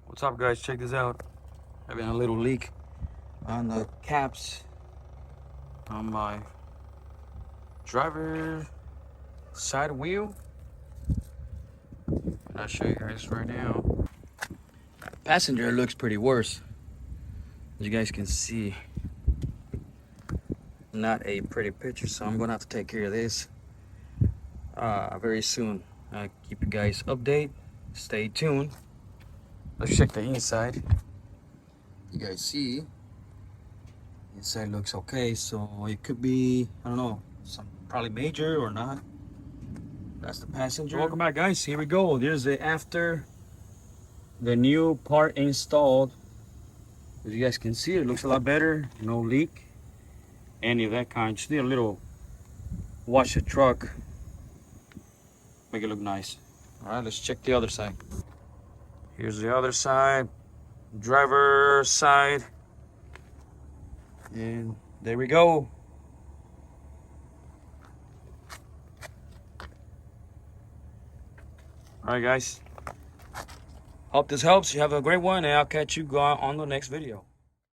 What's up, guys? Check this out. Having a little leak on the caps on my driver side wheel. I'll show you guys right now. Passenger looks pretty worse, as you guys can see. Not a pretty picture, so I'm gonna have to take care of this very soon. I'll keep you guys updated. Stay tuned. Let's check the inside. You guys see, inside looks okay, so it could be, I don't know, some probably major or not. That's the passenger. Welcome back, guys. Here we go. There's the after the new part installed. As you guys can see, it looks a lot better. No leak, any of that kind. Just need a little wash the truck, make it look nice. All right, let's check the other side. Here's the other side, driver side, and there we go. All right, guys. Hope this helps. You have a great one, and I'll catch you on the next video.